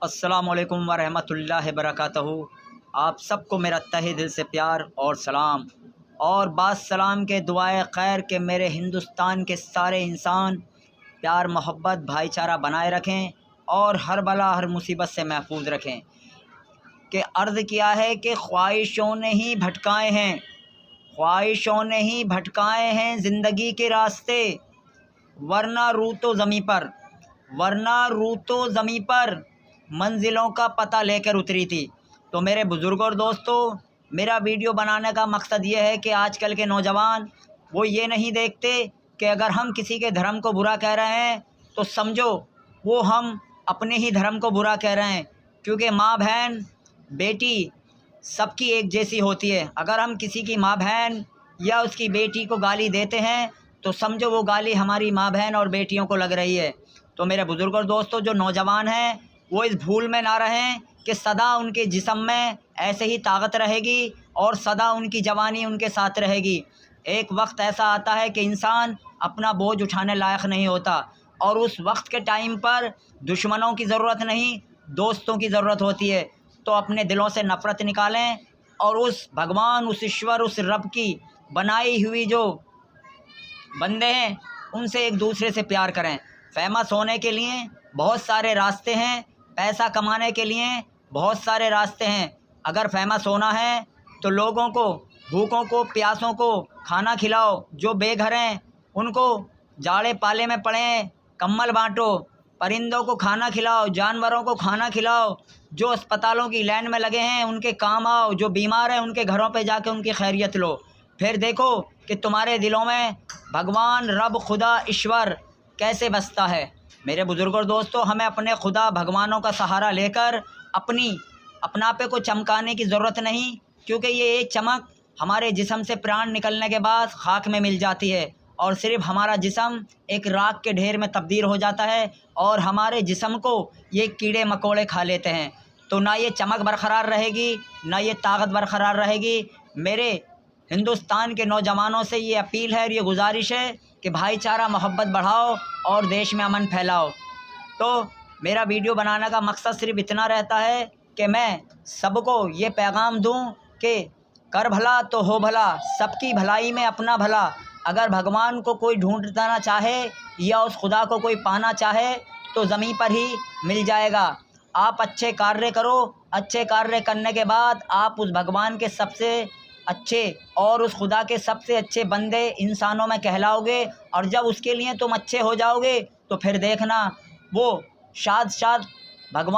अस्सलामुअलैकुम वरहमतुल्लाहि वबरकातुहू। आप सबको मेरा तहे दिल से प्यार और सलाम और बात सलाम के दुआए खैर के मेरे हिंदुस्तान के सारे इंसान प्यार मोहब्बत भाईचारा बनाए रखें और हर बला हर मुसीबत से महफूज रखें। कि अर्ज़ किया है कि ख्वाहिशों ने ही भटकाए हैं, ख्वाहिशों ने ही भटकाए हैं ज़िंदगी के रास्ते, वरना रू तो ज़मीं पर, वरना रू तो ज़मीं पर मंजिलों का पता लेकर उतरी थी। तो मेरे बुज़ुर्गों और दोस्तों, मेरा वीडियो बनाने का मकसद ये है कि आजकल के नौजवान वो ये नहीं देखते कि अगर हम किसी के धर्म को बुरा कह रहे हैं तो समझो वो हम अपने ही धर्म को बुरा कह रहे हैं, क्योंकि माँ बहन बेटी सबकी एक जैसी होती है। अगर हम किसी की माँ बहन या उसकी बेटी को गाली देते हैं तो समझो वो गाली हमारी माँ बहन और बेटियों को लग रही है। तो मेरे बुज़ुर्गों और दोस्तों, जो नौजवान हैं वो इस भूल में ना रहें कि सदा उनके जिस्म में ऐसे ही ताकत रहेगी और सदा उनकी जवानी उनके साथ रहेगी। एक वक्त ऐसा आता है कि इंसान अपना बोझ उठाने लायक नहीं होता और उस वक्त के टाइम पर दुश्मनों की ज़रूरत नहीं, दोस्तों की ज़रूरत होती है। तो अपने दिलों से नफ़रत निकालें और उस भगवान, उस ईश्वर, उस रब की बनाई हुई जो बंदे हैं उनसे एक दूसरे से प्यार करें। फेमस होने के लिए बहुत सारे रास्ते हैं, पैसा कमाने के लिए बहुत सारे रास्ते हैं। अगर फेमस होना है तो लोगों को, भूखों को, प्यासों को खाना खिलाओ, जो बेघर हैं उनको जाड़े पाले में पड़े हैं कंबल बांटो, परिंदों को खाना खिलाओ, जानवरों को खाना खिलाओ, जो अस्पतालों की लाइन में लगे हैं उनके काम आओ, जो बीमार हैं उनके घरों पे जाके उनकी खैरियत लो। फिर देखो कि तुम्हारे दिलों में भगवान, रब, खुदा, ईश्वर कैसे बसता है। मेरे बुज़ुर्गों और दोस्तों, हमें अपने खुदा भगवानों का सहारा लेकर अपनापे को चमकाने की ज़रूरत नहीं, क्योंकि ये एक चमक हमारे जिस्म से प्राण निकलने के बाद खाक में मिल जाती है और सिर्फ हमारा जिस्म एक राख के ढेर में तब्दील हो जाता है और हमारे जिस्म को ये कीड़े मकोड़े खा लेते हैं। तो ना ये चमक बरकरार रहेगी, ना ये ताकत बरकरार रहेगी। मेरे हिंदुस्तान के नौजवानों से ये अपील है और ये गुजारिश है कि भाईचारा मोहब्बत बढ़ाओ और देश में अमन फैलाओ। तो मेरा वीडियो बनाने का मकसद सिर्फ इतना रहता है कि मैं सबको ये पैगाम दूं कि कर भला तो हो भला, सबकी भलाई में अपना भला। अगर भगवान को कोई ढूंढना चाहे या उस खुदा को कोई पाना चाहे तो ज़मीन पर ही मिल जाएगा। आप अच्छे कार्य करो, अच्छे कार्य करने के बाद आप उस भगवान के सबसे अच्छे और उस खुदा के सबसे अच्छे बंदे इंसानों में कहलाओगे। और जब उसके लिए तुम अच्छे हो जाओगे तो फिर देखना वो शाद शाद भगवान